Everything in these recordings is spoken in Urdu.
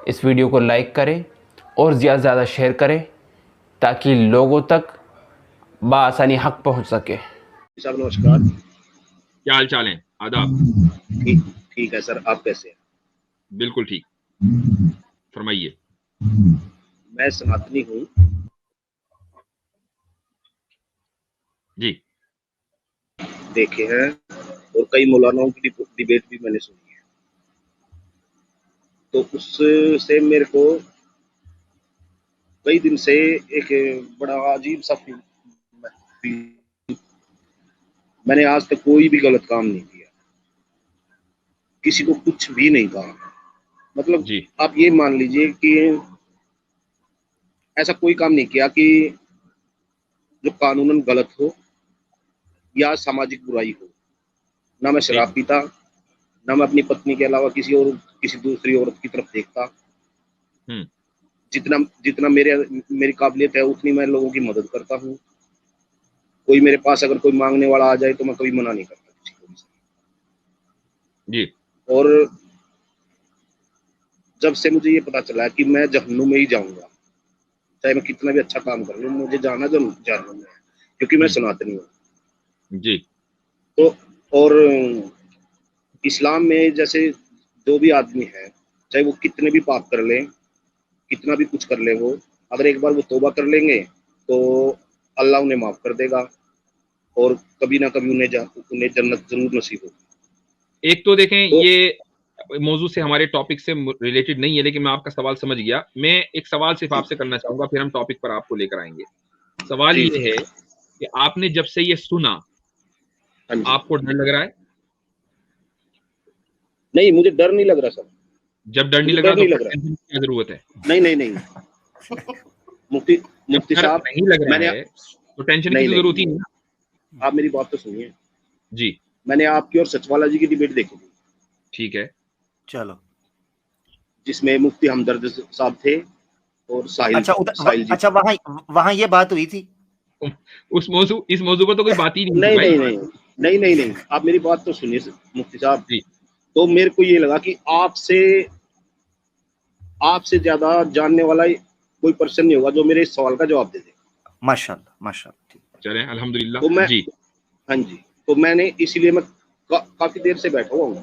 اس ویڈیو کو لائک کریں اور زیادہ سے زیادہ شیئر کریں تاکہ لوگوں تک بآسانی حق پہنچ سکے۔ صاحب نمسکار، کیا حال چال ہیں؟ آداب۔ ٹھیک ہے سر، آپ کیسے ہیں؟ بالکل ٹھیک، فرمائیے۔ میں سناتنی ہوں جی، دیکھے ہیں اور کئی مولاناؤں کی ڈیبیٹ بھی میں نے سنی ہے، تو اس سے میرے کو کئی دن سے ایک بڑا عجیب سا میں نے آج تک کوئی بھی غلط کام نہیں کیا، کسی کو کچھ بھی نہیں کہا، مطلب جی، آپ یہ مان لیجئے کہ ایسا کوئی کام نہیں کیا کہ جو قانوناً غلط ہو یا سماجک برائی ہو۔ نہ میں شراب پیتا، نہ میں اپنی پتنی کے علاوہ کسی دوسری عورت کی طرف دیکھتا۔ جتنا میری قابلیت ہے اتنی میں لوگوں کی مدد کرتا ہوں۔ کوئی میرے پاس اگر کوئی مانگنے والا آ جائے تو میں کبھی منع نہیں کرتا کسی کو بھی۔ جی، اور جب سے مجھے یہ پتا چلا ہے کہ میں جہنم میں ہی جاؤں گا، چاہے میں کتنا بھی اچھا کام کر لوں، مجھے جانا جہنم میں ہے، کیونکہ میں سناتنی ہوں۔ جی، تو اور اسلام میں جیسے جو بھی آدمی ہے، چاہے وہ کتنے بھی پاپ کر لیں، کتنا بھی کچھ کر لیں، وہ اگر ایک بار وہ توبہ کر لیں گے تو اللہ انہیں معاف کر دے گا اور کبھی نہ کبھی انہیں جنت ضرور نصیب ہوگی۔ ایک تو دیکھیں یہ موضوع سے ہمارے ٹاپک سے ریلیٹڈ نہیں ہے، لیکن میں آپ کا سوال سمجھ گیا۔ میں ایک سوال صرف آپ سے کرنا چاہوں گا، پھر ہم ٹاپک پر آپ کو لے کر آئیں گے۔ سوال یہ ہے کہ آپ نے جب سے یہ سنا آپ کو ڈر لگ رہا ہے؟ نہیں، مجھے ڈر نہیں لگ رہا سر۔ جب ڈر نہیں لگ رہا تو ٹینشن کی کیا ضرورت ہے؟ نہیں مفتی صاحب نہیں لگ رہا ہے تو ٹینشن کی ضرورت ہی نہیں۔ آپ میری بات تو سنیے جی، میں نے آپ کی اور سچ والا جی کی ڈیبیٹ دیکھی تھی۔ ٹھیک ہے، چلو، جس میں مفتی ہمدرد صاحب تھے اور ساحل جی۔ اچھا، وہاں یہ بات ہوئی تھی؟ اس موضوع پر تو کوئی بات ہی نہیں۔ نہیں، آپ میری بات تو سنیے مفتی صاحب۔ جی، تو میرے کو یہ لگا کہ آپ سے زیادہ جاننے والا کوئی پرسن نہیں ہوگا جو میرے اس سوال کا جواب دے دے۔ ماشاءاللہ، چلیں الحمدللہ۔ جی ہاں جی، تو میں نے اسی لیے میں کافی دیر سے بیٹھا ہوا ہوں۔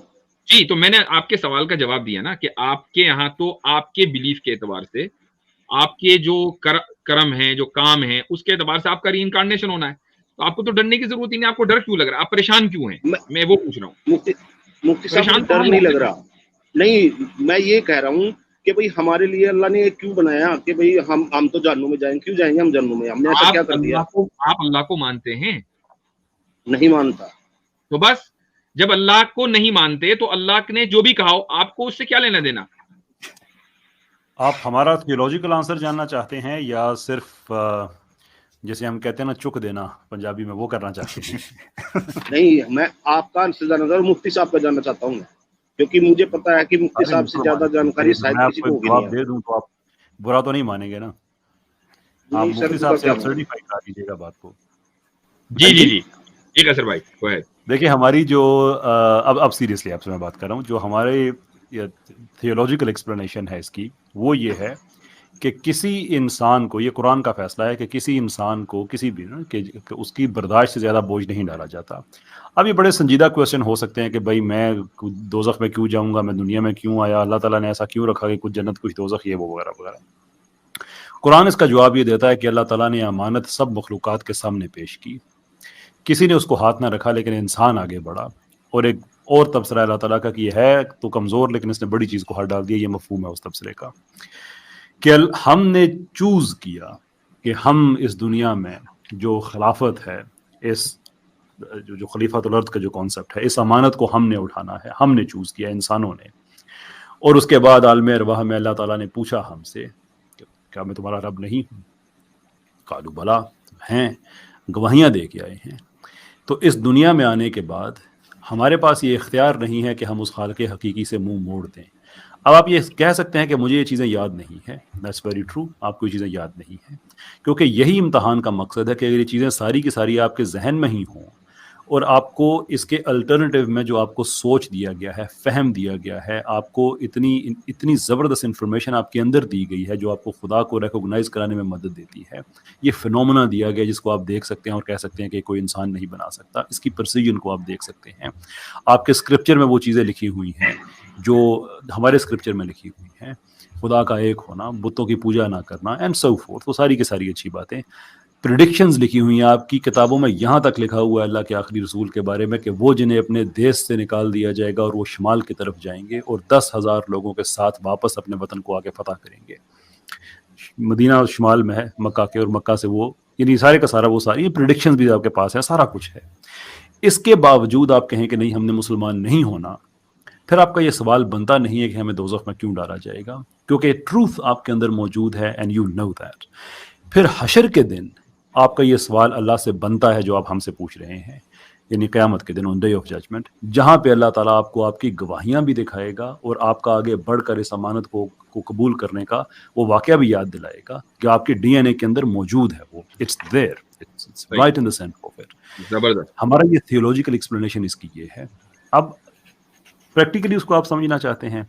جی، تو میں نے آپ کے سوال کا جواب دیا نا کہ آپ کے یہاں تو آپ کے بلیف کے اعتبار سے، آپ کے جو کرم ہیں، جو کام ہیں، اس کے اعتبار سے آپ کا ری انکارنیشن ہونا ہے، تو آپ کو تو ڈرنے کی ضرورت ہی نہیں۔ آپ کو ڈر کیوں لگ رہا ہے؟ آپ پریشان کیوں ہیں؟ میں وہ پوچھ رہا ہوں۔ مفتی صاحب مجھے ڈر نہیں لگ رہا، نہیں، میں یہ کہہ رہا ہوں کہ بھئی ہمارے لیے اللہ نے کیوں بنایا کہ بھئی ہم تو جہنم میں جائیں، کیوں جائیں گے ہم جہنم میں؟ ہم نے ایسا کیا کر دیا؟ آپ اللہ کو مانتے ہیں؟ نہیں مانتا۔ تو بس جب اللہ کو نہیں مانتے تو اللہ نے جو بھی کہا ہو آپ کو اس سے کیا لینا دینا؟ آپ ہمارا تھیولوجیکل آنسر جاننا چاہتے ہیں یا صرف جیسے ہم کہتے ہیں نا چک دینا پنجابی میں، وہ کرنا چاہتے ہیں؟ نہیں، میں آپ کا نظر مفتی صاحب کا جاننا چاہتا ہوں، کیونکہ مجھے پتا ہے کہ مفتی صاحب سے زیادہ جانکاری شاید کسی کو ہوگی نہیں۔ دے دوں تو آپ برا تو نہیں مانیں گے نا؟ آپ مفتی صاحب سے سرٹیفائی کرا دیجیے گا بات کو۔ جی جی جی، ٹھیک ہے سر بھائی، go ahead۔ دیکھیں ہماری جو اب سیریسلی آپ سے میں بات کر رہا ہوں، جو ہمارے تھیولوجیکل ایکسپلینیشن ہے اس کی، وہ یہ ہے کہ کسی انسان کو، یہ قرآن کا فیصلہ ہے کہ کسی انسان کو کسی بھی کہ اس کی برداشت سے زیادہ بوجھ نہیں ڈالا جاتا۔ اب یہ بڑے سنجیدہ کویشچن ہو سکتے ہیں کہ بھائی میں دوزخ میں کیوں جاؤں گا، میں دنیا میں کیوں آیا، اللہ تعالیٰ نے ایسا کیوں رکھا کہ کچھ جنت کچھ دوزخ، یہ وہ وغیرہ وغیرہ۔ قرآن اس کا جواب یہ دیتا ہے کہ اللہ تعالیٰ نے امانت سب مخلوقات کے سامنے پیش کی، کسی نے اس کو ہاتھ نہ رکھا، لیکن انسان آگے بڑھا، اور ایک اور تبصرہ اللہ تعالیٰ کا کہ یہ ہے تو کمزور لیکن اس نے بڑی چیز کو ہاتھ ڈال دیا۔ یہ مفہوم ہے اس تبصرے کا کہ ہم نے چوز کیا کہ ہم اس دنیا میں جو خلافت ہے، اس جو خلیفۃ الارض کا جو کانسیپٹ ہے، اس امانت کو ہم نے اٹھانا ہے، ہم نے چوز کیا، انسانوں نے۔ اور اس کے بعد عالم ارواح میں اللہ تعالیٰ نے پوچھا ہم سے کہ کیا میں تمہارا رب نہیں ہوں؟ قالوا بلا، ہیں، گواہیاں دے کے آئے ہیں۔ تو اس دنیا میں آنے کے بعد ہمارے پاس یہ اختیار نہیں ہے کہ ہم اس خالق حقیقی سے منہ موڑ دیں۔ اب آپ یہ کہہ سکتے ہیں کہ مجھے یہ چیزیں یاد نہیں ہیں، دیٹس ویری ٹرو، آپ کو یہ چیزیں یاد نہیں ہیں، کیونکہ یہی امتحان کا مقصد ہے کہ اگر یہ چیزیں ساری کی ساری آپ کے ذہن میں ہی ہوں اور آپ کو اس کے الٹرنیٹیو میں جو آپ کو سوچ دیا گیا ہے، فہم دیا گیا ہے، آپ کو اتنی زبردست انفارمیشن آپ کے اندر دی گئی ہے جو آپ کو خدا کو ریکوگنائز کرانے میں مدد دیتی ہے. یہ فنومنا دیا گیا جس کو آپ دیکھ سکتے ہیں اور کہہ سکتے ہیں کہ کوئی انسان نہیں بنا سکتا. اس کی پرسیجن کو آپ دیکھ سکتے ہیں. آپ کے اسکرپچر میں وہ چیزیں لکھی ہوئی ہیں جو ہمارے اسکرپچر میں لکھی ہوئی ہیں، خدا کا ایک ہونا، بتوں کی پوجا نہ کرنا اینڈ سو فورتھ، وہ ساری کی ساری اچھی باتیں. پریڈکشنز لکھی ہوئی ہیں آپ کی کتابوں میں، یہاں تک لکھا ہوا ہے اللہ کے آخری رسول کے بارے میں کہ وہ جنہیں اپنے دیش سے نکال دیا جائے گا اور وہ شمال کی طرف جائیں گے اور 10,000 لوگوں کے ساتھ واپس اپنے وطن کو آگے فتح کریں گے. مدینہ شمال میں ہے مکہ کے، اور مکہ سے وہ یعنی سارے کا سارا وہ ساری پریڈکشنز بھی آپ کے پاس ہے، سارا کچھ ہے. اس کے باوجود آپ کہیں کہ نہیں ہم نے مسلمان نہیں ہونا، پھر آپ کا یہ سوال بنتا نہیں ہے کہ ہمیں دوزخ میں کیوں ڈالا جائے گا، کیونکہ ٹروتھ آپ کے اندر موجود ہے اینڈ یو نو دیٹ. پھر حشر کے دن آپ کا یہ سوال اللہ سے بنتا ہے جو آپ ہم سے پوچھ رہے ہیں، یعنی قیامت کے دن، آن ڈے آف ججمنٹ، جہاں پہ اللہ تعالیٰ آپ کو آپ کی گواہیاں بھی دکھائے گا اور آپ کا آگے بڑھ کر اس امانت کو قبول کرنے کا وہ واقعہ بھی یاد دلائے گا کہ آپ کے ڈی این اے کے اندر موجود ہے، وہ it's there, it's right in the centre of it. زبردست. ہمارا یہ تھیولوجیکل ایکسپلینیشن اس کی یہ ہے. اب پریکٹیکلی اس کو آپ سمجھنا چاہتے ہیں.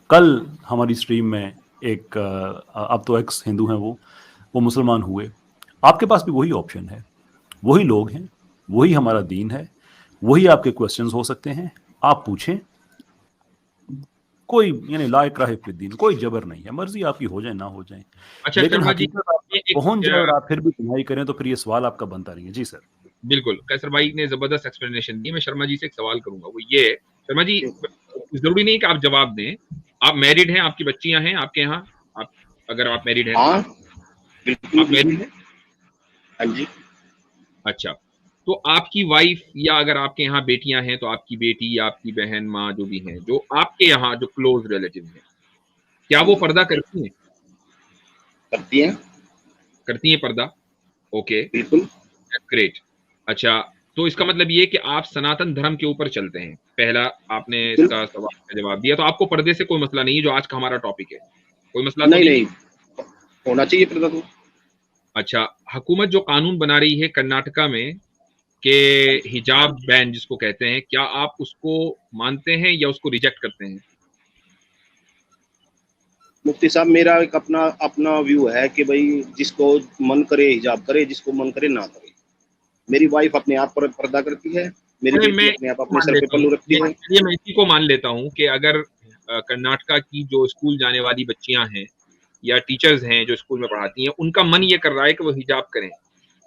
کل ہماری اسٹریم میں ایک اب تو ایکس ہندو ہیں، وہ مسلمان ہوئے. آپ کے پاس بھی وہی آپشن ہے، وہی لوگ ہیں، وہی ہمارا دین ہے، وہی آپ کے کوسچنز ہو سکتے ہیں، آپ پوچھیں. کوئی یعنی لا اکراہ فی الدین، کوئی جبر نہیں ہے، مرضی آپ کی ہو جائے نہ ہو جائیں. اچھا لیکن شرما جی، حقیقت آپ پہنچ جائے اور آپ پھر بھی پڑھائی کریں تو پھر یہ سوال آپ کا بنتا نہیں ہے. جی سر. بالکل، قیصر بھائی نے زبردست ایکسپلینیشن دی. میں شرما جی سے ایک سوال کروں گا، وہ یہ ہے شرما جی، ضروری نہیں کہ آپ جواب دیں. آپ میرڈ ہیں، آپ کی بچیاں ہیں آپ کے یہاں؟ آپ اگر آپ میرڈ ہیں؟ ہاں بالکل آپ میرڈ بالکل. ہیں؟ ہاں جی. اچھا، تو آپ کی وائف یا اگر آپ کے یہاں بیٹیاں ہیں تو آپ کی بیٹی یا آپ کی بہن، ماں جو بھی ہیں، جو آپ کے یہاں جو کلوز ریلیٹیو ہیں، کیا وہ پردہ کرتی ہیں؟ کرتی ہیں. کرتی ہیں پردہ؟ اوکے، بالکل. گریٹ. اچھا، تو اس کا مطلب یہ کہ آپ سناتن دھرم کے اوپر چلتے ہیں. پہلا آپ نے اس کا سوال کا جواب دیا، تو آپ کو پردے سے کوئی مسئلہ نہیں ہے، جو آج کا ہمارا ٹاپک ہے. کوئی مسئلہ تو نہیں ہونا چاہیے پردہ تو. اچھا، حکومت جو قانون بنا رہی ہے کرناٹکا میں کہ حجاب بین جس کو کہتے ہیں، کیا آپ اس کو مانتے ہیں یا اس کو ریجیکٹ کرتے ہیں؟ مفتی صاحب میرا ایک اپنا ویو ہے کہ بھائی جس کو من کرے حجاب کرے، جس کو من کرے نہ کرے. میری وائف اپنے آپ پر پردہ کرتی ہے، میری بیٹی اپنے آپ اپنے سر پہ پلو رکھتی ہے. میں اسی کو مان لیتا ہوں کہ اگر کرناٹکا کی جو اسکول جانے والی بچیاں ہیں یا ٹیچرز ہیں جو اسکول میں پڑھاتی ہیں، ان کا من یہ کر رہا ہے کہ وہ حجاب کریں،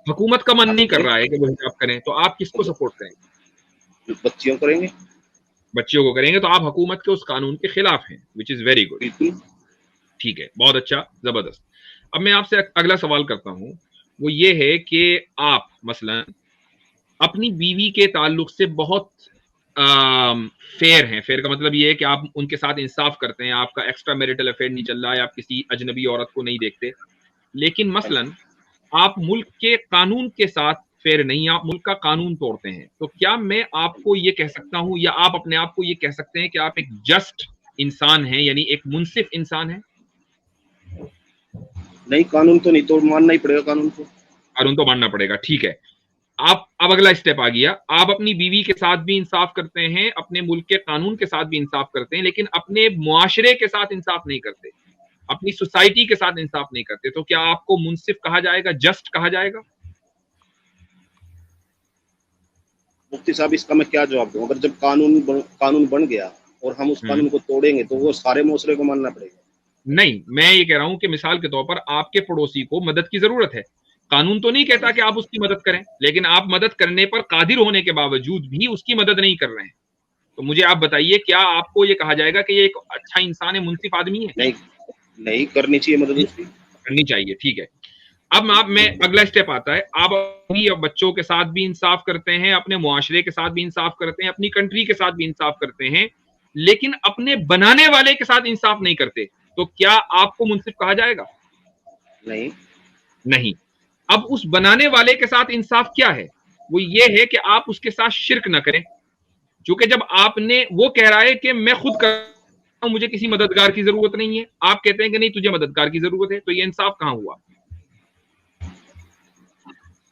حکومت کا من نہیں کر رہا ہے کہ وہ حجاب کریں، تو آپ کس کو سپورٹ کریں گے؟ بچیوں کریں گے. بچیوں کو کریں گے، تو آپ حکومت کے اس قانون کے خلاف ہیں، وچ از ویری گڈ. بالکل. ٹھیک ہے، بہت اچھا، زبردست. اب میں آپ سے اگلا سوال کرتا ہوں، وہ یہ ہے کہ آپ مثلا اپنی بیوی کے تعلق سے بہت فیئر ہیں. فیئر کا مطلب یہ ہے کہ آپ ان کے ساتھ انصاف کرتے ہیں، آپ کا ایکسٹرا میرٹل افیئر نہیں چل رہا ہے، آپ کسی اجنبی عورت کو نہیں دیکھتے. لیکن مثلا آپ ملک کے قانون کے ساتھ فیئر نہیں، آپ ملک کا قانون توڑتے ہیں. تو کیا میں آپ کو یہ کہہ سکتا ہوں یا آپ اپنے آپ کو یہ کہہ سکتے ہیں کہ آپ ایک جسٹ انسان ہیں، یعنی ایک منصف انسان ہیں؟ نہیں، قانون تو نہیں توڑ، ماننا ہی پڑے گا قانون کو. قانون تو ماننا پڑے گا. ٹھیک ہے، آپ اب اگلا اسٹیپ آ گیا. آپ اپنی بیوی کے ساتھ بھی انصاف کرتے ہیں، اپنے ملک کے قانون کے ساتھ بھی انصاف کرتے ہیں، لیکن اپنے معاشرے کے ساتھ انصاف نہیں کرتے، اپنی سوسائٹی کے ساتھ انصاف نہیں کرتے. تو کیا آپ کو منصف کہا جائے گا، جسٹ کہا جائے گا؟ مفتی صاحب اس کا میں کیا جواب دوں؟ اگر جب قانون بن گیا اور ہم اس قانون کو توڑیں گے تو وہ سارے معاشرے کو ماننا پڑے گا. نہیں، میں یہ کہہ رہا ہوں کہ مثال کے طور پر آپ کے پڑوسی کو مدد کی ضرورت ہے. قانون تو نہیں کہتا کہ آپ اس کی مدد کریں، لیکن آپ مدد کرنے پر قادر ہونے کے باوجود بھی اس کی مدد نہیں کر رہے ہیں. تو مجھے آپ بتائیے، کیا آپ کو یہ کہا جائے گا کہ یہ ایک اچھا انسان ہے، منصف آدمی ہے؟ نہیں کرنی چاہیے مدد اس کی. کرنی چاہیے. ٹھیک ہے، اب میں اگلا اسٹیپ آتا ہے. آپ اپنی بچوں کے ساتھ بھی انصاف کرتے ہیں، اپنے معاشرے کے ساتھ بھی انصاف کرتے ہیں، اپنی کنٹری کے ساتھ بھی انصاف کرتے ہیں، لیکن اپنے بنانے والے کے ساتھ انصاف نہیں کرتے. تو کیا آپ کو منصف کہا جائے گا؟ نہیں. اب اس بنانے والے کے ساتھ انصاف کیا ہے؟ وہ یہ ہے کہ آپ اس کے ساتھ شرک نہ کریں. چونکہ جب آپ نے، وہ کہہ رہا ہے کہ میں خود کرتا ہوں، مجھے کسی مددگار کی ضرورت نہیں ہے، آپ کہتے ہیں کہ نہیں تجھے مددگار کی ضرورت ہے، تو یہ انصاف کہاں ہوا؟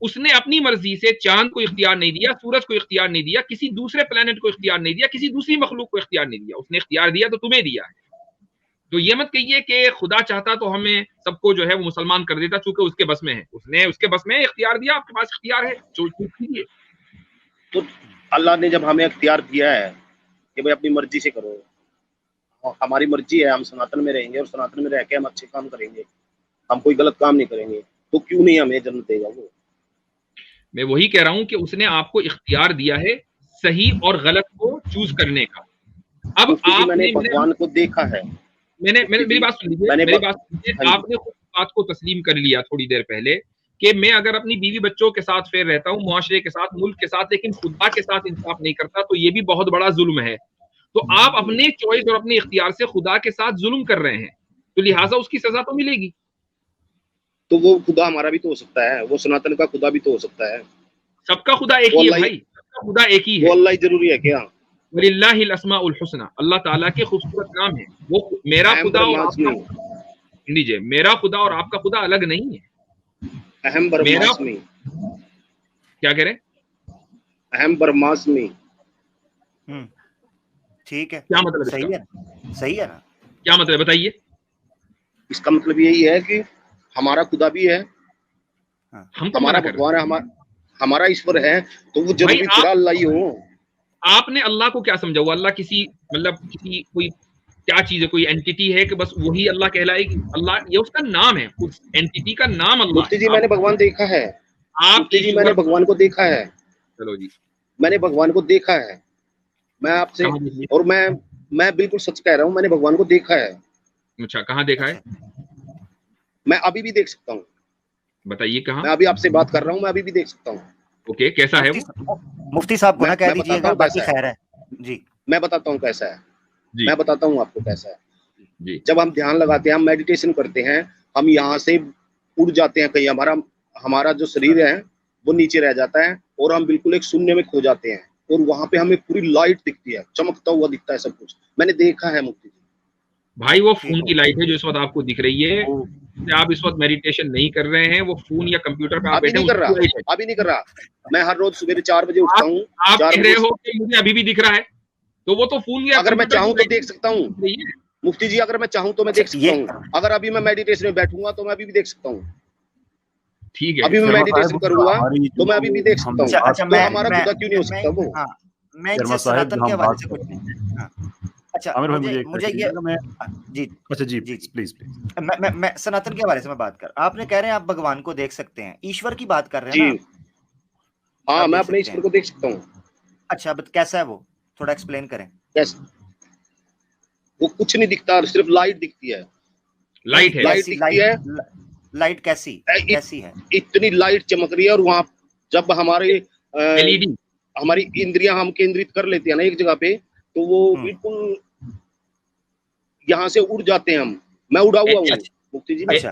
اس نے اپنی مرضی سے چاند کو اختیار نہیں دیا, سورج کو اختیار نہیں دیا, کسی دوسرے پلانٹ کو اختیار نہیں دیا, کسی دوسری مخلوق کو اختیار نہیں دیا. اس نے اختیار دیا تو تمہیں دیا ہے. تو یہ مت کہیے کہ خدا چاہتا تو ہمیں سب کو جو ہے وہ مسلمان کر دیتا, چونکہ اس کے بس میں ہے. اس نے اس کے بس میں اختیار دیا, آپ کے پاس اختیار ہے, چوز کیجیے. تو اللہ نے جب ہمیں اختیار دیا ہے کہ بھائی اپنی مرضی سے کرو, ہماری مرضی ہے, ہم سناتن میں رہیں گے اور سناتن میں رہ کے ہم اچھے کام کریں گے, ہم کوئی غلط کام نہیں کریں گے, تو کیوں نہیں ہمیں جنت دے گا وہ؟ میں وہی کہہ رہا ہوں کہ اس نے آپ کو اختیار دیا ہے صحیح اور غلط کو چوز کرنے کا. اب آپ میں نے بھگوان کو دیکھا ہے. میری بات سن لیجیے, آپ نے خود بات کو تسلیم کر لیا تھوڑی دیر پہلے کہ میں اگر اپنی بیوی بچوں کے ساتھ فیر رہتا ہوں, معاشرے کے ساتھ, ملک کے ساتھ, لیکن خدا کے ساتھ انصاف نہیں کرتا, تو یہ بھی بہت بڑا ظلم ہے. تو آپ اپنے چوائس اور اپنے اختیار سے خدا کے ساتھ ظلم کر رہے ہیں, تو لہٰذا اس کی سزا تو ملے گی. تو وہ خدا ہمارا بھی تو ہو سکتا ہے, وہ سناتن کا خدا بھی تو ہو سکتا ہے. سب کا خدا ایک ہی ہے بھائی, سب کا خدا ایک ہی ہے. وہ اللہ ہی ضروری ہے کیا؟ وَلِلَّهِ الْأَسْمَاءُ الْحُسْنَى, اللہ تعالیٰ کے خوبصورت نام ہے. وہ میرا خدا اور آپ کا, لیجیے, میرا خدا اور آپ کا خدا الگ نہیں ہے. اہم برماسمی, کیا کہہ رہے ہیں؟ اہم برماسمی, ٹھیک ہے, کیا مطلب؟ صحیح ہے, صحیح ہے نا, کیا مطلب بتائیے. اس کا مطلب یہی ہے کہ ہمارا خدا بھی ہے, ہمارا بھگوان ہے, ہمارا ایشور ہے, تو وہ ضروری تھوڑا اللہ ہی ہو. آپ نے اللہ کو کیا سمجھا ہوا؟ اللہ کسی مطلب کسی کوئی کیا چیز ہے, کوئی اینٹیٹی ہے کہ بس وہی اللہ کہلائے گی؟ اللہ یہ اس کا نام ہے, اس اینٹیٹی کا نام اللہ. مفتی جی میں نے بھگوان دیکھا ہے, مفتی جی میں نے بھگوان کو دیکھا ہے. چلو جی, میں نے بھگوان کو دیکھا ہے, میں آپ سے, اور میں بالکل سچ کہہ رہا ہوں, میں نے بھگوان کو دیکھا ہے. اچھا, کہاں دیکھا ہے؟ میں ابھی بھی دیکھ سکتا ہوں. بتائیے کہاں. میں ابھی آپ سے بات کر رہا ہوں, میں ابھی بھی دیکھ سکتا ہوں. اوکے, کیسا ہے وہ؟ مفتی صاحب کو نہ کہہ دیجیے گا, باقی خیر ہے. جی میں بتاتا ہوں کیسا ہے, میں بتاتا ہوں آپ کو کیسا ہے. جی, جب ہم دھیان لگاتے ہیں, ہم میڈیٹیشن کرتے ہیں, ہم یہاں سے اڑ جاتے ہیں کہیں, ہمارا جو شریر ہے وہ نیچے رہ جاتا ہے, اور ہم بالکل ایک شونیہ میں کھو جاتے ہیں, اور وہاں پہ ہمیں پوری لائٹ دکھتی ہے, چمکتا ہوا دکھتا ہے سب کچھ. میں نے دیکھا ہے مفتی جی. بھائی وہ فون کی لائٹ ہے جو اس وقت آپ کو دکھ رہی ہے. آپ اس وقت میڈیٹیشن نہیں کر رہے ہیں, وہ فون یا کمپیوٹر پہ آپ بیٹھے ہیں. ابھی نہیں کر رہا, میں ہر روز صبح 4 بجے اٹھتا ہوں. آپ کہہ رہے ہو کہ مجھے ابھی بھی دکھ رہا ہے, تو وہ تو فون یا اگر میں چاہوں تو دیکھ سکتا ہوں. مفتی جی اگر میں چاہوں تو میں دیکھ سکتا ہوں, اگر ابھی میں میڈیٹیشن میں بیٹھوں گا تو میں ابھی بھی دیکھ سکتا ہوں. ٹھیک ہے, ابھی میں میڈیٹیشن کروں گا تو میں ابھی بھی دیکھ سکتا ہوں. اچھا, تو ہمارا خدا کیوں نہیں ہو سکتا وہ؟ میں ان سے سناتن کے حوالے سے کچھ نہیں. اچھا, مجھے یہ جی اچھا جی پلیز میں سناتن کے حوالے سے میں بات کر, آپ نے کہہ رہے ہیں آپ بھگوان کو دیکھ سکتے ہیں, ایشور کی بات کر رہے ہیں نا؟ ہاں, میں اپنے ایشور کو دیکھ سکتا ہوں. اچھا, کیسا ہے وہ, تھوڑا ایکسپلین کریں. وہ کچھ نہیں دکھتا, صرف لائٹ دکھتی ہے. لائٹ دکھتی ہے. لائٹ کیسی ہے؟ اتنی لائٹ چمک رہی ہے, اور وہاں جب ہماری اندریاں ہم کیندرت کر لیتے ہیں نا ایک جگہ پہ, تو وہ بالکل یہاں سے اڑ جاتے ہیں ہم. میں اڑا ہوا ہوں مفتی جی. اچھا,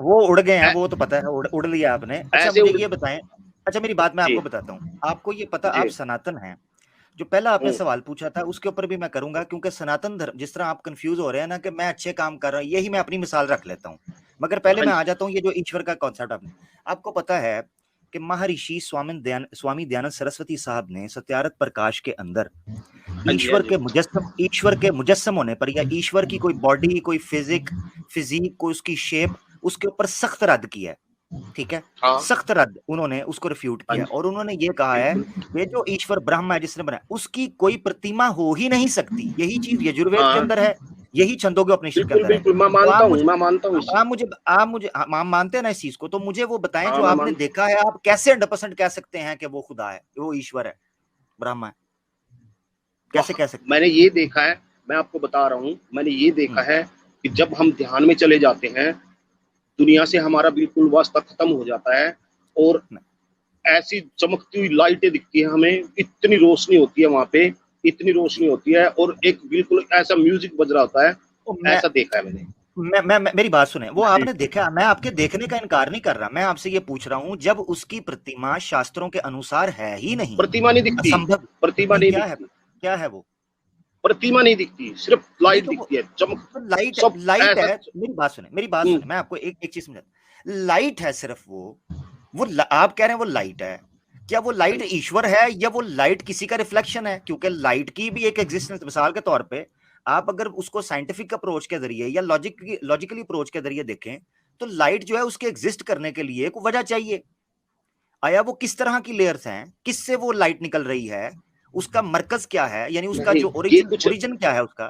وہ اڑ گئے ہیں, وہ تو پتا ہے, اڑ لیا آپ نے. اچھا مجھے یہ بتائیں, اچھا میری بات میں آپ کو بتاتا ہوں, آپ کو یہ پتا آپ سناتن ہیں, جو پہلا آپ نے سوال پوچھا تھا اس کے اوپر بھی میں کروں گا, کیونکہ سناتن دھرم جس طرح آپ کنفیوز ہو رہے ہیں نا کہ میں اچھے کام کر رہا ہوں, یہی میں اپنی مثال رکھ لیتا ہوں, مگر پہلے میں آ جاتا ہوں یہ جو ایشور کا کانسیپٹ آپ کو پتا ہے کہ مہارشی سوامی دیانند سرسوتی صاحب نے ستیارتھ پرکاش کے اندر ایشور کے مجسم ہونے پر, یا ایشور کی کوئی باڈی, کوئی فزیک, کوئی اس کی شیپ, اس کے اوپر سخت رد کیا ہے. ٹھیک ہے, سخت رد انہوں نے اس کو ریفیوٹ کیا, اور انہوں نے یہ کہا ہے کہ جو ایشور برہما ہے جس نے بنایا, اس کی کوئی پرتیما ہو ہی نہیں سکتی. یہی چیز یجوروید کے اندر ہے, یہی چھندوگیہ اپنشد کے اندر ہے. آپ مجھے مانتے ہیں نا اس چیز کو, تو مجھے وہ بتائیں جو آپ نے دیکھا ہے, آپ کیسے 100% کہہ سکتے ہیں کہ وہ خدا ہے, وہ ایشور ہے, برہما ہے, کیسے کہہ سکتے ہیں؟ میں نے یہ دیکھا ہے, میں آپ کو بتا رہا ہوں, میں نے یہ دیکھا ہے کہ جب ہم دھیان میں چلے جاتے ہیں, دنیا سے ہمارا بالکل واسطہ ختم ہو جاتا ہے, اور ایسی چمکتی ہوئی لائٹیں دکھتی ہیں ہمیں, اتنی روشنی ہوتی ہے وہاں پہ, اتنی روشنی ہوتی ہے, اور ایک بالکل ایسا میوزک بج رہا ہوتا ہے. ایسا دیکھا ہے میں نے. میری بات سنیں, وہ آپ نے دیکھا, میں آپ کے دیکھنے کا انکار نہیں کر رہا, میں آپ سے یہ پوچھ رہا ہوں جب اس کی پرتیما شاستروں کے انوسار ہے ہی نہیں, پرتیما نہیں دکھتی, پرتیما نہیں دکھتی. کیا ہے وہ پرتیما نہیں دکھتی, صرف لائٹ دکھتی ہے, چمک. لائٹ ہے. میری بات سنیں, میں آپ کو ایک چیز سمجھاتا, لائٹ ہے صرف وہ, وہ آپ کہہ رہے ہیں وہ لائٹ ہے، کیا وہ لائٹ ایشور ہے یا وہ لائٹ کسی کا ریفلیکشن ہے؟ کیونکہ لائٹ کی بھی ایک ایگزسٹنس، مثال کے طور پہ آپ اگر اس کو سائنٹیفک اپروچ کے ذریعے یا لاجیکلی اپروچ کے ذریعے دیکھیں تو لائٹ جو ہے اس کے ایگزسٹ کرنے کے لیے کوئی وجہ چاہیے. آیا وہ کس طرح کی لیئرز ہیں، کس سے وہ لائٹ نکل رہی ہے، اس کا مرکز کیا ہے، یعنی اس کا جو یہ کچھ اوریجن کیا ہے اس کا.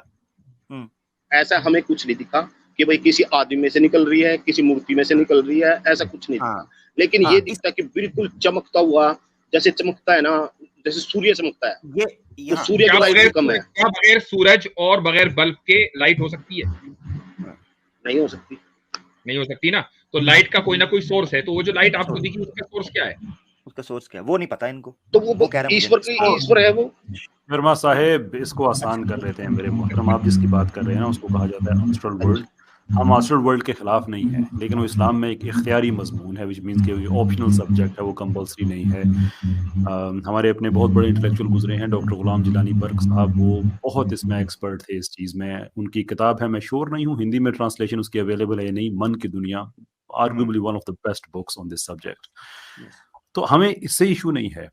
ایسا ہمیں کچھ نہیں دکھا کہ بھئی کسی آدمی میں سے نکل رہی ہے، کسی مورتی میں سے نکل رہی ہے، ایسا کچھ نہیں دکھا. لیکن یہ دکھتا کہ بالکل چمکتا ہوا، جیسے چمکتا ہے نا، جیسے سوریہ چمکتا ہے، تو سوریہ کی لائٹ بھی کم ہے. کیا بغیر سورج اور بغیر بلب کے لائٹ ہو سکتی ہے؟ نہیں ہو سکتی. نہیں ہو سکتی نا. تو لائٹ کا کوئی نہ کوئی سورس ہے. تو وہ جو لائٹ آپ کو دکھی اس کا سورس کیا ہے؟ اس کا سورس کیا ہے وہ نہیں پتا ان کو. تو وہ ایشور ہے. وہ شرما صاحب اس کو آسان کر لیتے ہیں میرے محترم. آپ جس کی بات کر رہے ہیں نا اس کو کہا جاتا ہے آسٹرل ورلڈ. ہم آسٹرل ورلڈ کے خلاف نہیں ہیں، لیکن وہ اسلام میں ایک اختیاری مضمون ہے، وچ مینس کہ آپشنل سبجیکٹ ہے، وہ کمپلسری نہیں ہے. ہمارے اپنے بہت بڑے انٹلیکچوئل گزرے ہیں، ڈاکٹر غلام جیلانی برق صاحب، وہ بہت اس میں ایکسپرٹ تھے اس چیز میں. ان کی کتاب ہے، میں شور نہیں ہوں ہندی میں ٹرانسلیشن اس کی اویلیبل ہے یا نہیں، من کی دنیا، arguably one of the best books on this subject. تو ہمیں اس سے ایشو نہیں ہے،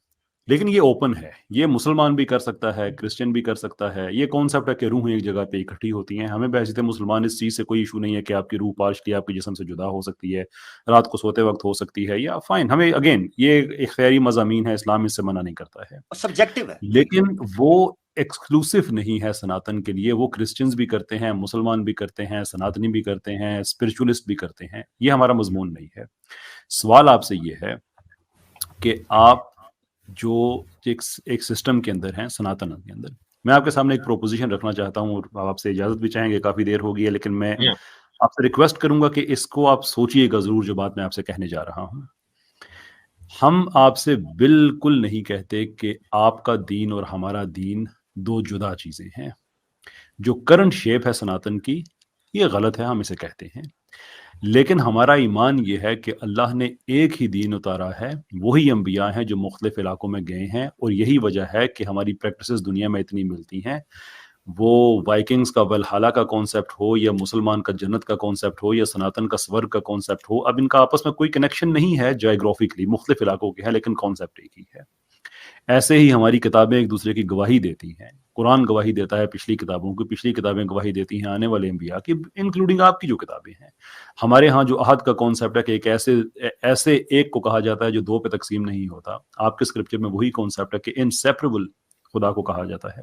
لیکن یہ اوپن ہے، یہ مسلمان بھی کر سکتا ہے، کرسچن بھی کر سکتا ہے. یہ کانسیپٹ ہے کہ روحیں ایک جگہ پہ اکٹھی ہوتی ہیں. ہمیں بحیثیت مسلمان اس چیز سے کوئی ایشو نہیں ہے کہ آپ کی روح پارشلی آپ کے جسم سے جدا ہو سکتی ہے، رات کو سوتے وقت ہو سکتی ہے، یا فائن. ہمیں اگین یہ اختیاری مضامین ہے، اسلام اس سے منع نہیں کرتا ہے، سبجیکٹو ہے، لیکن وہ ایکسکلوسیو نہیں ہے سناتن کے لیے. وہ کرسچنز بھی کرتے ہیں، مسلمان بھی کرتے ہیں، سناتنی بھی کرتے ہیں، اسپرچولسٹ بھی کرتے ہیں. یہ ہمارا مضمون نہیں ہے. سوال آپ سے یہ ہے کہ آپ جو ایک سسٹم کے اندر ہیں، سناتن کے اندر، میں آپ کے سامنے ایک پروپوزیشن رکھنا چاہتا ہوں، اور آپ سے اجازت بھی چاہیں گے، کافی دیر ہو گئی ہے، لیکن میں آپ سے ریکویسٹ کروں گا کہ اس کو آپ سوچئے گا ضرور جو بات میں آپ سے کہنے جا رہا ہوں. ہم آپ سے بالکل نہیں کہتے کہ آپ کا دین اور ہمارا دین دو جدا چیزیں ہیں. جو کرنٹ شیپ ہے سناتن کی، یہ غلط ہے، ہم اسے کہتے ہیں. لیکن ہمارا ایمان یہ ہے کہ اللہ نے ایک ہی دین اتارا ہے، وہی انبیاء ہیں جو مختلف علاقوں میں گئے ہیں، اور یہی وجہ ہے کہ ہماری پریکٹسز دنیا میں اتنی ملتی ہیں. وہ وائکنگز کا ولہالہ کا کانسیپٹ ہو، یا مسلمان کا جنت کا کانسیپٹ ہو، یا سناتن کا سورگ کا کانسیپٹ ہو، اب ان کا آپس میں کوئی کنیکشن نہیں ہے جیوگرافکلی، مختلف علاقوں کے ہیں، لیکن کانسیپٹ ایک ہی ہے. ایسے ہی ہماری کتابیں ایک دوسرے کی گواہی دیتی ہیں. قرآن گواہی دیتا ہے پچھلی کتابوں کی، پچھلی کتابیں گواہی دیتی ہیں آنے والے انبیاء کی، انکلوڈنگ آپ کی جو کتابیں ہیں. ہمارے ہاں جو عہد کا کانسیپٹ ہے کہ ایک ایسے ایک کو کہا جاتا ہے جو دو پہ تقسیم نہیں ہوتا، آپ کے اسکرپچر میں وہی کانسیپٹ ہے کہ انسیپریبل خدا کو کہا جاتا ہے.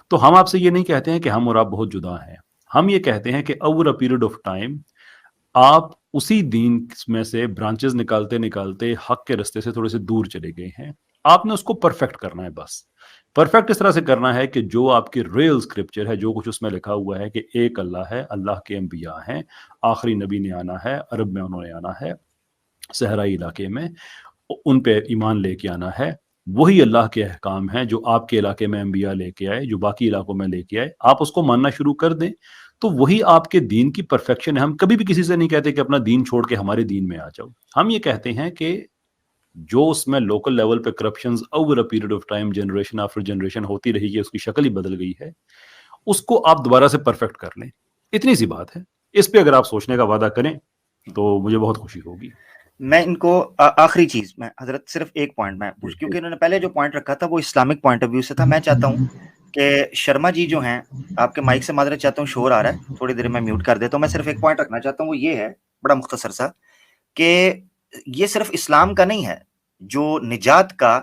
تو ہم آپ سے یہ نہیں کہتے ہیں کہ ہم اور آپ بہت جدا ہیں. ہم یہ کہتے ہیں کہ over a period of time آپ اسی دین میں سے برانچز نکالتے نکالتے حق کے رستے سے تھوڑے سے دور چلے گئے ہیں. آپ نے اس کو پرفیکٹ کرنا ہے. بس پرفیکٹ اس طرح سے کرنا ہے کہ جو آپ کی ریل اسکرپچر ہے، جو کچھ اس میں لکھا ہوا ہے کہ ایک اللہ ہے، اللہ کے انبیاء ہیں، آخری نبی نے آنا ہے، عرب میں انہوں نے آنا ہے، صحرائی علاقے میں ان پہ ایمان لے کے آنا ہے، وہی اللہ کے احکام ہیں جو آپ کے علاقے میں انبیاء لے کے آئے، جو باقی علاقوں میں لے کے آئے. آپ اس کو ماننا شروع کر دیں تو وہی آپ کے دین کی پرفیکشن ہے. ہم کبھی بھی کسی سے نہیں کہتے کہ اپنا دین چھوڑ کے ہمارے دین میں آ جاؤ. ہم یہ کہتے ہیں کہ جو اس میں لوکل لیول پہ corruptions over a period of time, generation after generation ہوتی رہی ہے، اس کی شکل ہی بدل گئی ہے، اس کو آپ دوبارہ سے پرفیکٹ کر لیں. اتنی سی بات ہے. اس پہ اگر آپ سوچنے کا وعدہ کریں تو مجھے بہت خوشی ہوگی. میں ان کو آخری چیز میں حضرت صرف ایک پوائنٹ میں پوچھ، کیونکہ انہوں نے پہلے جو پوائنٹ رکھا تھا وہ اسلامک پوائنٹ آف ویو سے تھا. میں چاہتا ہوں کہ شرما جی جو ہیں، آپ کے مائک سے معذرت چاہتا ہوں، شور آ رہا ہے، تھوڑی دیر میں میوٹ کر دیتا ہوں. میں صرف ایک پوائنٹ رکھنا چاہتا ہوں، وہ یہ ہے بڑا مختصر سا، کہ یہ صرف اسلام کا نہیں ہے. جو نجات کا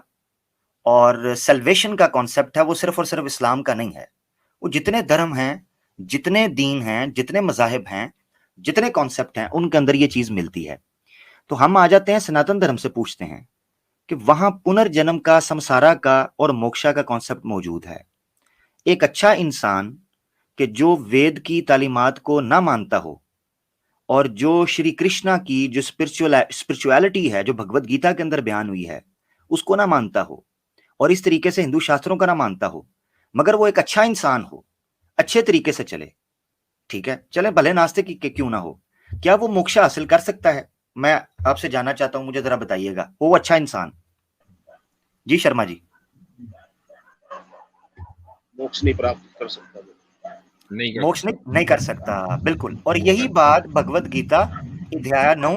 اور سیلویشن کا کانسیپٹ ہے وہ صرف اور صرف اسلام کا نہیں ہے. وہ جتنے دھرم ہیں، جتنے دین ہیں، جتنے مذاہب ہیں، جتنے کانسیپٹ ہیں، ان کے اندر یہ چیز ملتی ہے. تو ہم آ جاتے ہیں سناتن دھرم سے، پوچھتے ہیں کہ وہاں پنرجنم کا، سمسارا کا اور موکشا کا کانسیپٹ موجود ہے. ایک اچھا انسان کہ جو وید کی تعلیمات کو نہ مانتا ہو، اور جو شری کرشنا کی جو اسپرچویلٹی ہے، جو بھگوت گیتا کے اندر بیان ہوئی ہے، اس کو نہ مانتا ہو، اور اس طریقے سے ہندو شاستروں کا نہ مانتا ہو، مگر وہ ایک اچھا انسان ہو، اچھے طریقے سے چلے، ٹھیک ہے، چلے بھلے ناستے کی کیوں نہ ہو، کیا وہ موکشا حاصل کر سکتا ہے؟ میں آپ سے جاننا چاہتا ہوں، مجھے ذرا بتائیے گا. وہ اچھا انسان. جی شرما جی. موکش نہیں پراپت کر سکتا، موکش نہیں کر سکتا، بالکل. اور یہی بات بھگوت گیتا ادھیایا 9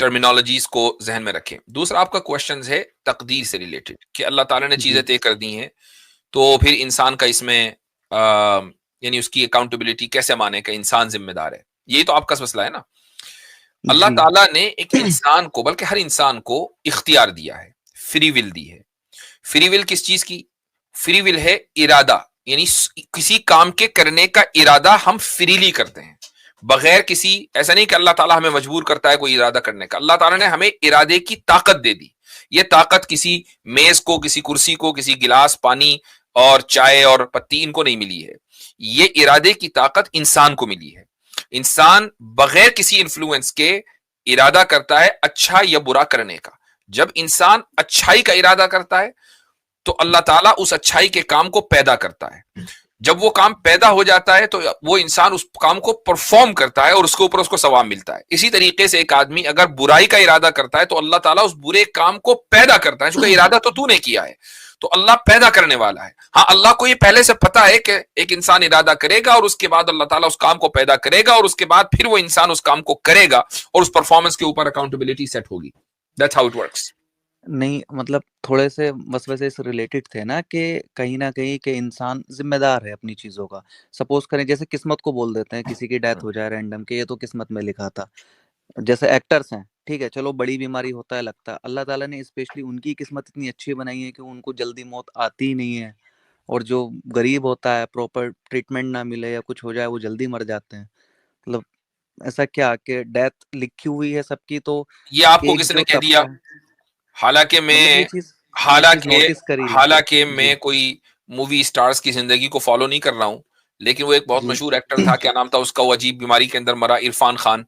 ٹرمینالوجیز کو ذہن میں رکھیں. دوسرا آپ کا کوشچن ہے تقدیر سے ریلیٹڈ کہ اللہ تعالیٰ نے چیزیں طے کر دی ہیں تو پھر انسان کا اس میں یعنی اس کی اکاؤنٹیبلٹی کیسے مانے کہ انسان ذمہ دار ہے. یہی تو آپ کا مسئلہ ہے نا. اللہ تعالیٰ نے ایک انسان کو بلکہ ہر انسان کو اختیار دیا ہے, فری ول دی ہے. فری ول کس چیز کی؟ فری ول ہے ارادہ, یعنی کسی کام کے کرنے کا ارادہ ہم فریلی کرتے ہیں بغیر کسی, ایسا نہیں کہ اللہ تعالیٰ ہمیں مجبور کرتا ہے کوئی ارادہ کرنے کا. اللہ تعالیٰ نے ہمیں ارادے کی طاقت دے دی. یہ طاقت کسی میز کو, کسی کرسی کو, کسی گلاس پانی اور چائے اور پتی ان کو نہیں ملی ہے. یہ ارادے کی طاقت انسان کو ملی ہے. انسان بغیر کسی انفلوئنس کے ارادہ کرتا ہے اچھا یا برا کرنے کا. جب انسان اچھائی کا ارادہ کرتا ہے تو اللہ تعالیٰ اس اچھائی کے کام کو پیدا کرتا ہے. جب وہ کام پیدا ہو جاتا ہے تو وہ انسان اس کام کو پرفارم کرتا ہے اور اس کے اوپر اس کو ثواب ملتا ہے. اسی طریقے سے ایک آدمی اگر برائی کا ارادہ کرتا ہے تو اللہ تعالیٰ اس برے کام کو پیدا کرتا ہے, چونکہ ارادہ تو نے کیا ہے تو اللہ پیدا کرنے والا ہے. ہاں, اللہ کو یہ پہلے سے پتا ہے کہ ایک انسان ارادہ کرے گا اور اس کے بعد اللہ تعالیٰ اس کام کو پیدا کرے گا اور اس کے بعد پھر وہ انسان اس کام کو کرے گا اور اس پرفارمنس کے اوپر اکاؤنٹیبلٹی سیٹ ہوگی. That's how it works. نہیں مطلب تھوڑے سے وسوسے سے ریلیٹڈ تھے نا کہ کہیں نہ کہیں کہ انسان ذمہ دار ہے اپنی چیزوں کا. سپوز کریں جیسے قسمت کو بول دیتے ہیں, کسی کی ڈیتھ ہو جائے رینڈم کہ یہ تو قسمت میں لکھا تھا. جیسے ایکٹرز ہیں, ٹھیک ہے چلو بڑی بیماری ہوتا ہے لگتا ہے, اللہ تعالیٰ نے اسپیشلی ان کی قسمت اتنی اچھی بنائی ہے کہ ان کو جلدی موت آتی ہی نہیں ہے, اور جو غریب ہوتا ہے پراپر ٹریٹمنٹ نہ ملے یا کچھ ہو جائے وہ جلدی مر جاتے ہیں. مطلب ایسا کیا کہ ڈیتھ لکھی ہوئی ہے سب کی, تو یہ آپ کو ایک کس جو نے کہہ دیا؟ طبقہ ہے, حالانکہ مطلب یہ میں چیز نوٹس کری ہے. حالانکہ جی میں کوئی مووی سٹارز کی زندگی کو فالو نہیں کر رہا ہوں, لیکن وہ ایک بہت جی مشہور ایکٹر تھا, کیا نام تھا اس کا, وہ عجیب بیماری کے اندر مرا, عرفان خان.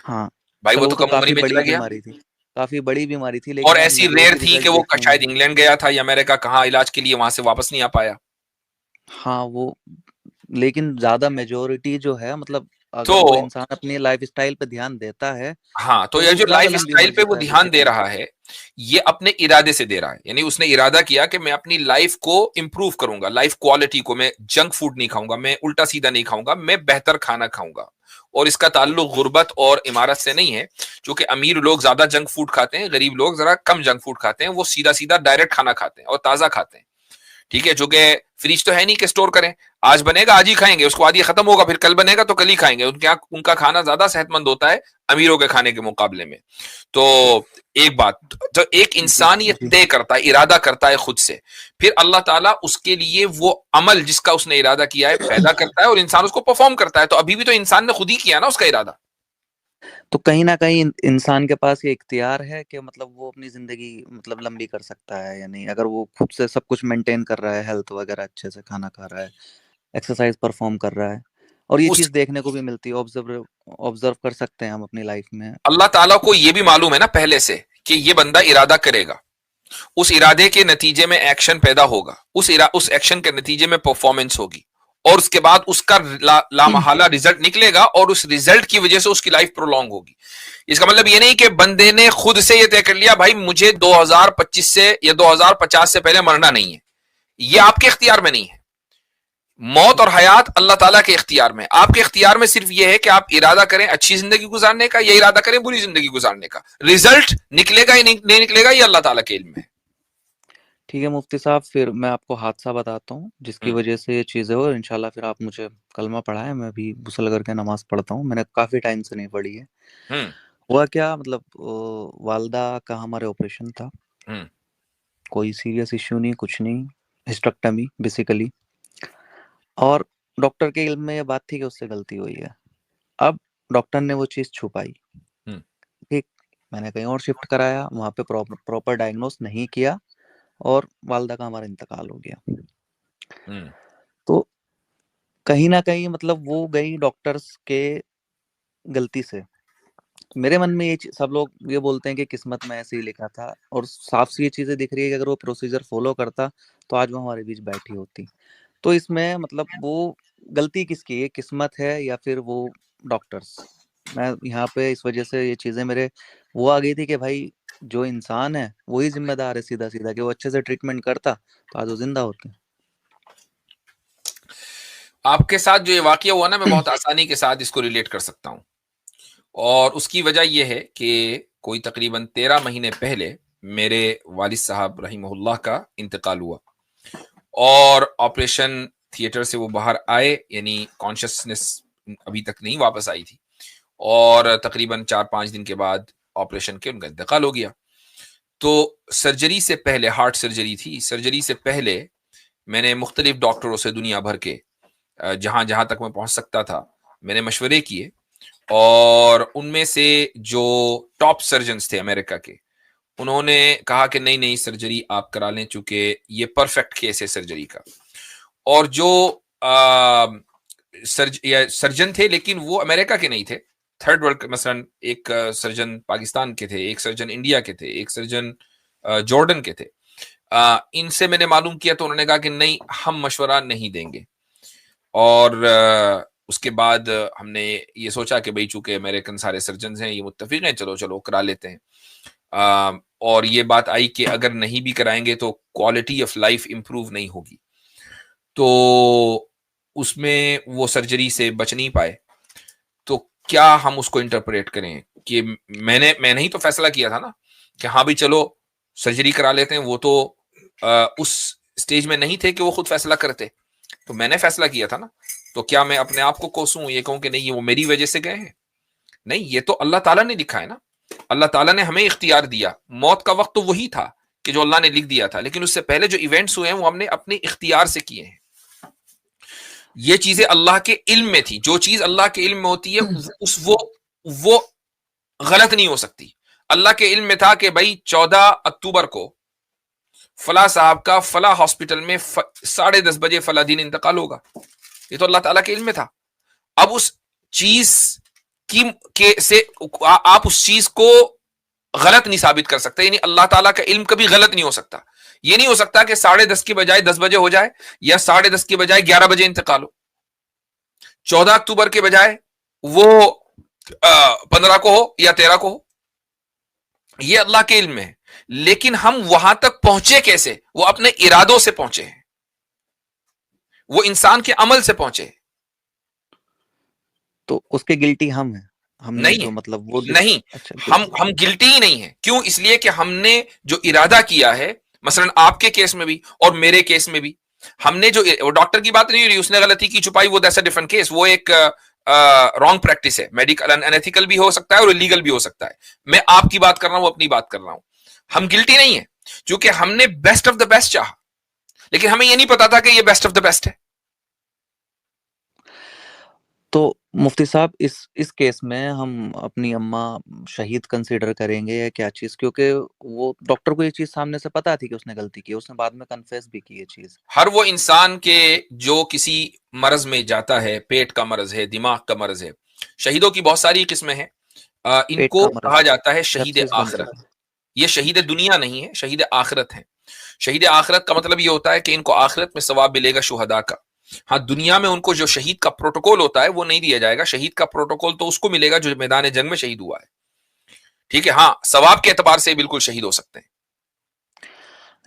ہاں بھائی وہ چلو تو وہ تو کم عمری کافی میں بڑی چلا گیا بیماری تھی, کافی بڑی بیماری تھی, اور لیکن آپ ایسی ریئر میجورٹی تھی کہ رزلٹ وہ دیکھیں شاید گے. انگلینڈ گیا تھا یا امریکہ کہاں علاج کے لیے, وہاں سے واپس نہیں آ پایا. ہاں وہ, لیکن زیادہ میجورٹی جو ہے مطلب تو اگر وہ انسان اپنی لائف اسٹائل پہ دھیان دیتا ہے ہاں, تو تو یہ وہ جو زیادہ لائف لمبی اسٹائل عمر پہ وہ جیتا ہے دھیان دے بیسیکلی. رہا ہے یہ اپنے ارادے سے دے رہا ہے, یعنی اس نے ارادہ کیا کہ میں اپنی لائف کو امپروو کروں گا, لائف کوالٹی کو, میں جنک فوڈ نہیں کھاؤں گا, میں الٹا سیدھا نہیں کھاؤں گا, میں بہتر کھانا کھاؤں گا. اور اس کا تعلق غربت اور عمارت سے نہیں ہے, چونکہ امیر لوگ زیادہ جنک فوڈ کھاتے ہیں, غریب لوگ ذرا کم جنک فوڈ کھاتے ہیں, وہ سیدھا سیدھا ڈائریکٹ کھانا کھاتے ہیں اور تازہ کھاتے ہیں. ٹھیک ہے, جو کہ فریج تو ہے نہیں کہ اسٹور کریں, آج بنے گا آج ہی کھائیں گے, اس کو بعد یہ ختم ہوگا, پھر کل بنے گا تو کل ہی کھائیں گے. ان کا کھانا زیادہ صحت مند ہوتا ہے امیروں کے کھانے کے مقابلے میں. تو ایک بات, تو ایک انسان یہ جی طے کرتا ہے, ارادہ کرتا ہے خود سے, پھر اللہ تعالیٰ اس کے لیے وہ عمل جس کا اس نے ارادہ کیا ہے پیدا کرتا ہے اور انسان اس کو پرفارم کرتا ہے. تو ابھی بھی تو انسان نے خود ہی کیا نا اس کا ارادہ. تو کہیں نہ کہیں انسان کے پاس یہ اختیار ہے کہ مطلب وہ اپنی زندگی مطلب لمبی کر سکتا ہے یا نہیں, اگر وہ خود سے سب کچھ مینٹین کر رہا ہے, ہیلتھ وغیرہ اچھے سے کھانا کھا رہا ہے, ایکسرسائز پرفارم کر رہا ہے. اور یہ اس چیز دیکھنے کو بھی ملتی ہے, آبزرو کر سکتے ہیں ہم اپنی لائف میں. اللہ تعالیٰ کو یہ بھی معلوم ہے نا پہلے سے کہ یہ بندہ ارادہ کرے گا, اس ارادے کے نتیجے میں ایکشن پیدا ہوگا, اس ایکشن کے نتیجے میں پرفارمنس ہوگی, اور اس کے بعد اس کا لامحالہ رزلٹ نکلے گا, اور اس رزلٹ کی وجہ سے اس کی لائف پرولونگ ہوگی. اس کا مطلب یہ نہیں کہ بندے نے خود سے یہ طے کر لیا بھائی مجھے 2025 سے یا 2050 سے پہلے مرنا نہیں ہے. یہ آپ کے اختیار میں نہیں ہے. موت اور حیات اللہ تعالیٰ کے اختیار میں. آپ کے اختیار میں صرف یہ ہے کہ آپ ارادہ کریں اچھی زندگی گزارنے کا یا ارادہ کریں بری زندگی گزارنے کا. رزلٹ نکلے گا یا نہیں نکلے گا یہ اللہ تعالیٰ کے علم میں. ٹھیک ہے مفتی صاحب, پھر میں آپ کو حادثہ بتاتا ہوں جس کی وجہ سے یہ چیزیں ہو. انشاءاللہ پھر آپ مجھے کلمہ پڑھائیں, میں بھی غسل کر کے نماز پڑھتا ہوں, میں نے کافی ٹائم سے نہیں پڑھی ہے. ہوا کیا, مطلب والدہ کا ہمارے آپریشن تھا, کوئی سیریس ایشو نہیں, کچھ نہیں, ہسٹریکٹمی بیسیکلی. اور ڈاکٹر کے علم میں یہ بات تھی کہ اس سے غلطی ہوئی ہے. اب ڈاکٹر نے وہ چیز چھپائی, ٹھیک, میں نے کہیں اور شفٹ کرایا, وہاں پہ پراپر ڈائگنوز نہیں کیا, اور والدہ کا ہمارا انتقال ہو گیا. تو کہیں نہ کہیں مطلب وہ گئی ڈاکٹرز کے غلطی سے. میرے من میں یہ سب لوگ یہ بولتے ہیں کہ قسمت میں ایسے ہی لکھا تھا, اور صاف سی یہ چیزیں دکھ رہی ہے کہ اگر وہ پروسیجر فالو کرتا تو آج وہ ہمارے بیچ بیٹھی ہوتی. تو اس میں مطلب وہ غلطی کس کی ہے, قسمت ہے یا پھر وہ ڈاکٹرز؟ میں یہاں پہ اس وجہ سے یہ چیزیں میرے وہ آ گئی تھی کہ بھائی جو انسان ہے وہی ذمہ دار ہے سیدھا سیدھا, کہ وہ اچھے سے ٹریٹمنٹ کرتا تو آج وہ زندہ ہوتے. آپ کے ساتھ جو یہ واقعہ ہوا نا, میں بہت آسانی کے ساتھ اس کو ریلیٹ کر سکتا ہوں, اور اس کی وجہ یہ ہے کہ کوئی تقریباً 13 مہینے پہلے میرے والد صاحب رحمہ اللہ کا انتقال ہوا، اور آپریشن تھیٹر سے وہ باہر آئے، یعنی کانشیسنس ابھی تک نہیں واپس آئی تھی، اور تقریباً 4-5 دن کے بعد آپریشن کے ان کا انتقال ہو گیا. تو سرجری سے پہلے، ہارٹ سرجری تھی، سرجری سے پہلے میں نے مختلف ڈاکٹروں سے دنیا بھر کے جہاں جہاں تک میں پہنچ سکتا تھا میں نے مشورے کیے، اور ان میں سے جو ٹاپ سرجنز تھے امریکہ کے، انہوں نے کہا کہ نہیں سرجری آپ کرا لیں چونکہ یہ پرفیکٹ کیس ہے سرجری کا. اور جو سرجن تھے لیکن وہ امریکہ کے نہیں تھے، تھرڈ ورلڈ، مثلا ایک سرجن پاکستان کے تھے، ایک سرجن انڈیا کے تھے، ایک سرجن جارڈن کے تھے. ان سے میں نے معلوم کیا تو انہوں نے کہا کہ نہیں، ہم مشورہ نہیں دیں گے. اور اس کے بعد ہم نے یہ سوچا کہ بھئی چونکہ امریکن سارے سرجنز ہیں، یہ متفق ہیں، چلو کرا لیتے ہیں. اور یہ بات آئی کہ اگر نہیں بھی کرائیں گے تو کوالٹی آف لائف امپروو نہیں ہوگی. تو اس میں وہ سرجری سے بچ نہیں پائے. تو کیا ہم اس کو انٹرپریٹ کریں کہ میں نے ہی تو فیصلہ کیا تھا نا کہ ہاں بھی چلو سرجری کرا لیتے ہیں. وہ تو اس سٹیج میں نہیں تھے کہ وہ خود فیصلہ کرتے، تو میں نے فیصلہ کیا تھا نا. تو کیا میں اپنے آپ کو کوسوں، یہ کہوں کہ نہیں یہ وہ میری وجہ سے گئے ہیں؟ نہیں، یہ تو اللہ تعالیٰ نے لکھا ہے نا. اللہ تعالیٰ نے ہمیں اختیار دیا. موت کا وقت تو وہی تھا کہ جو اللہ نے لکھ دیا تھا، لیکن اس سے پہلے جو ایونٹس ہوئے ہیں وہ ہم نے اپنے اختیار سے کیے ہیں. یہ چیزیں اللہ کے علم میں تھی. جو چیز اللہ کے علم میں ہوتی ہے وہ غلط نہیں ہو سکتی. اللہ کے علم میں تھا کہ بھائی 14 اکتوبر کو فلاں صاحب کا فلاں ہاسپٹل میں 10:30 بجے فلاں دن انتقال ہوگا. یہ تو اللہ تعالیٰ کے علم میں تھا. اب اس چیز سے آپ اس چیز کو غلط نہیں ثابت کر سکتے. یعنی اللہ تعالیٰ کا علم کبھی غلط نہیں ہو سکتا. یہ نہیں ہو سکتا کہ 10:30 کی بجائے 10 بجے ہو جائے، یا 10:30 کی بجائے 11 بجے انتقال ہو. 14 اکتوبر کے بجائے وہ 15 کو ہو یا 13 کو ہو. یہ اللہ کے علم میں ہے. لیکن ہم وہاں تک پہنچے کیسے؟ وہ اپنے ارادوں سے پہنچے ہیں، وہ انسان کے عمل سے پہنچے. تو اس کے گلٹی ہم ہیں، ہم نے نہیں جو ہے، مطلب وہ نہیں، اچھا ہم گلٹی ہی نہیں ہیں. کیوں؟ اس لیے کہ ہم نے جو ارادہ کیا ہے، مثلا آپ کے کیس میں بھی اور میرے کیس میں بھی، ہم نے جو ڈاکٹر کی بات نہیں ہو رہی، اس نے غلطی کی چھپائی، وہ دیٹس اے ڈفرنٹ کیس. وہ ایک رانگ پریکٹس ہے، میڈیکل انیتھیکل بھی ہو سکتا ہے اور الیگل بھی ہو سکتا ہے. میں آپ کی بات کر رہا ہوں، اپنی بات کر رہا ہوں. ہم گلٹی نہیں ہیں کیونکہ ہم نے بیسٹ آف دا بیسٹ چاہا، لیکن ہمیں یہ نہیں پتا تھا کہ یہ بیسٹ آف دا بیسٹ ہے. تو مفتی صاحب اس کیس میں ہم اپنی اماں شہید کنسیڈر کریں گے یا کیا چیز؟ کیونکہ وہ ڈاکٹر کو یہ چیز سامنے سے پتا تھی کہ اس نے غلطی کی، اس نے بعد میں کنفیس بھی کی یہ چیز. ہر وہ انسان کے جو کسی مرض میں جاتا ہے، پیٹ کا مرض ہے، دماغ کا مرض ہے. شہیدوں کی بہت ساری قسمیں ہیں. ان پیٹ کو کا مرض کہا جاتا ہے شہید سیپسس بن آخرت. سکتا ہے. یہ شہید دنیا نہیں ہے، شہید آخرت ہے. شہید آخرت کا مطلب یہ ہوتا ہے کہ ان کو آخرت میں ثواب ملے گا شہداء کا. ہاں، دنیا میں ان کو جو شہید کا پروٹوکول ہوتا ہے وہ نہیں دیا جائے گا. شہید کا پروٹوکول تو اس کو ملے گا جو میدان جنگ میں شہید ہوا ہے. ٹھیک ہے، ہاں، ثواب کے اعتبار سے بالکل شہید ہو سکتے ہیں.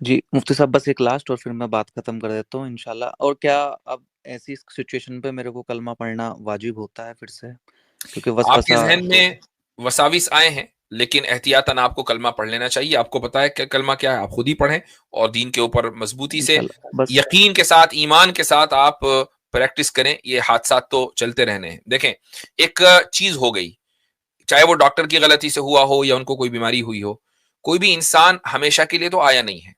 جی مفتی صاحب، بس ایک لاسٹ اور پھر میں بات ختم کر دیتا ہوں انشاءاللہ. اور کیا اب ایسی سچویشن پہ میرے کو کلمہ پڑھنا واجب ہوتا ہے پھر سے؟ کیونکہ آپ کے وسوسہ ذہن تو میں وساوس آئے ہیں، لیکن احتیاطاً آپ کو کلمہ پڑھ لینا چاہیے. آپ کو پتا ہے کہ کلمہ کیا ہے، آپ خود ہی پڑھیں اور دین کے اوپر مضبوطی سے، انشاءاللہ بس یقین کے ساتھ، ایمان کے ساتھ آپ پریکٹس کریں. یہ حادثات تو چلتے رہنے ہیں. دیکھیں، ایک چیز ہو گئی، چاہے وہ ڈاکٹر کی غلطی سے ہوا ہو یا ان کو کوئی بیماری ہوئی ہو، کوئی بھی انسان ہمیشہ کے لیے تو آیا نہیں ہے.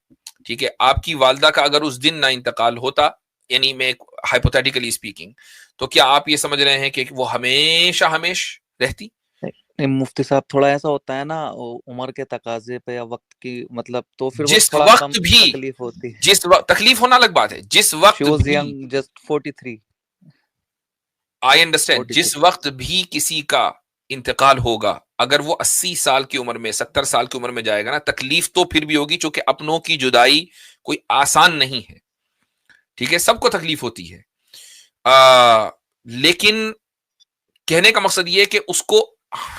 ٹھیک ہے، آپ کی والدہ کا اگر اس دن نہ انتقال ہوتا، یعنی میں ہائپوتھیٹیکلی اسپیکنگ، تو کیا آپ یہ سمجھ رہے ہیں کہ وہ ہمیشہ رہتی؟ نہیں، مفتی صاحب تھوڑا ایسا ہوتا ہے نا، عمر کے تقاضے پہ یا وقت کی مطلب، تو پھر وہ جس تھوڑا کم وقت بھی، تکلیف ہوتی ہے. جس وقت تکلیف ہونا الگ بات ہے، جس شی وقت واز بھی، ینگ جسٹ 43. آئی انڈرسٹینڈ، جس وقت بھی کسی کا انتقال ہوگا، اگر وہ 80 سال کی عمر میں، 70 سال کی عمر میں جائے گا نا، تکلیف تو پھر بھی ہوگی، چونکہ اپنوں کی جدائی کوئی آسان نہیں ہے. ٹھیک ہے، سب کو تکلیف ہوتی ہے. لیکن کہنے کا مقصد یہ ہے کہ اس کو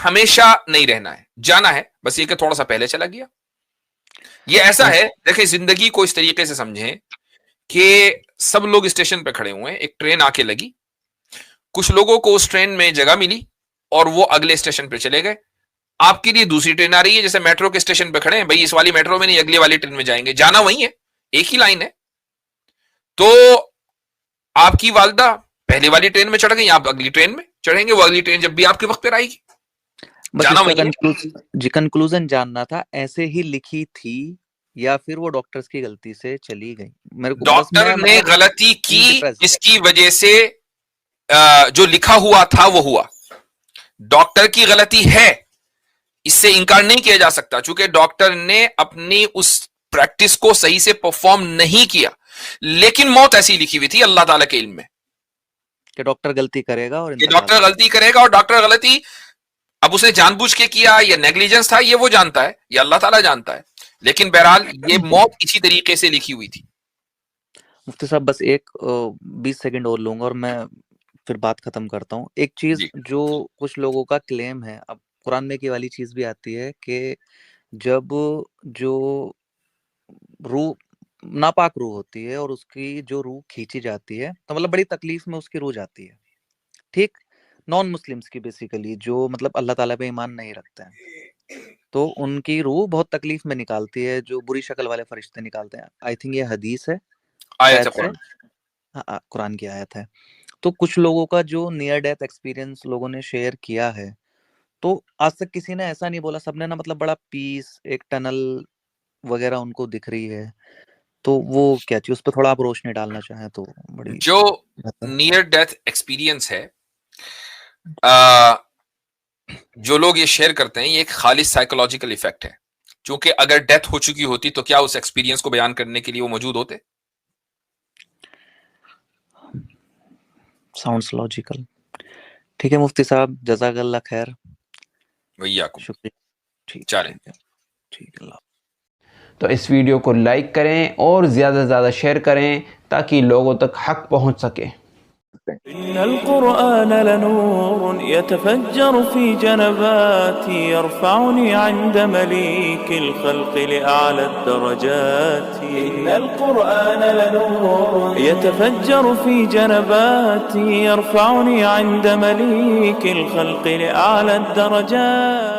ہمیشہ نہیں رہنا ہے، جانا ہے. بس یہ کہ تھوڑا سا پہلے چلا گیا. یہ ایسا ہے، دیکھیں، زندگی کو اس طریقے سے سمجھیں کہ سب لوگ اسٹیشن پہ کھڑے ہوئے ہیں، ایک ٹرین آ کے لگی، کچھ لوگوں کو اس ٹرین میں جگہ ملی اور وہ اگلے اسٹیشن پہ چلے گئے. آپ کے لیے دوسری ٹرین آ رہی ہے, جیسے میٹرو کے اسٹیشن پہ کھڑے ہیں, بھائی اس والی میٹرو میں نہیں اگلی والی ٹرین میں جائیں گے, جانا وہی ہے, ایک ہی لائن ہے. تو آپ کی والدہ پہلے والی ٹرین میں چڑھ گئی, آپ اگلی ٹرین میں چڑھیں گے, وہ اگلی ٹرین جب بھی آپ کے وقت پہ آئے گی, جانا وہی ہے. کنکلوژن جاننا تھا ایسے ہی لکھی تھی یا پھر وہ ڈاکٹرز کی غلطی سے چلی گئی؟ میرے کو ڈاکٹر نے غلطی کی, جس کی وجہ سے جو لکھا ہوا تھا وہ ہوا. ڈاکٹر کی غلطی ہے, اس سے انکار نہیں کیا جا سکتا, چونکہ ڈاکٹر نے اپنی اس پریکٹس کو صحیح سے پرفارم نہیں کیا, لیکن موت ایسی لکھی ہوئی تھی اللہ تعالیٰ کے علم میں کہ ڈاکٹر غلطی کرے گا, اور ڈاکٹر غلطی کرے گا, اور ڈاکٹر غلطی اب اس نے جان بوجھ کے کیا یا نیگلیجنس تھا, یہ وہ جانتا ہے, یہ اللہ تعالیٰ جانتا ہے, لیکن بہرحال یہ موت اسی طریقے سے لکھی ہوئی تھی. مفتی صاحب بس ایک 20 سیکنڈ اور لوں گا اور میں پھر بات ختم کرتا ہوں. ایک چیز جو کچھ لوگوں کا کلیم ہے, اب قرآن میں کی والی چیز بھی آتی ہے کہ جب جو روح ناپاک روح ہوتی ہے اور اس کی جو روح کھینچی جاتی ہے تو مطلب بڑی تکلیف میں اس کی روح جاتی ہے, ٹھیک, نان مسلمس کی بیسیکلی, جو مطلب اللہ تعالیٰ پہ ایمان نہیں رکھتے ہیں, تو ان کی روح بہت تکلیف میں نکالتی ہے, جو بری شکل والے فرشتے نکالتے ہیں. آئی تھنک یہ حدیث ہے, آیت ہے قرآن کی آیت ہے. تو کچھ لوگوں کا جو نیئر ڈیتھ ایکسپیرینس لوگوں نے شیئر کیا ہے, تو آج تک کسی نے ایسا نہیں بولا, سب نے نا مطلب بڑا پیس, ایک ٹنل وغیرہ ان کو دکھ رہی ہے. تو وہ کیا چیز, اس پہ تھوڑا آپ روشنی ڈالنا چاہیں تو بڑی. جو نیئر ڈیتھ ایکسپیرینس ہے, جو لوگ یہ شیئر کرتے ہیں, یہ ایک خالص سائیکولوجیکل ایفیکٹ ہے, چونکہ اگر ڈیتھ ہو چکی ہوتی تو کیا اس ایکسپیرینس کو بیان کرنے کے لیے وہ موجود ہوتے؟ Sounds logical. ٹھیک ہے مفتی صاحب, جزاک اللہ خیر. ویاکم. شکریہ. ٹھیک چلیں. ٹھیک, اللہ. تو اس ویڈیو کو لائک کریں اور زیادہ سے زیادہ شیئر کریں تاکہ لوگوں تک حق پہنچ سکے. إن القرآن لنور يتفجر في جنباتي يرفعني عند مليك الخلق لأعلى الدرجات. إن القرآن لنور يتفجر في جنباتي يرفعني عند مليك الخلق لأعلى الدرجات.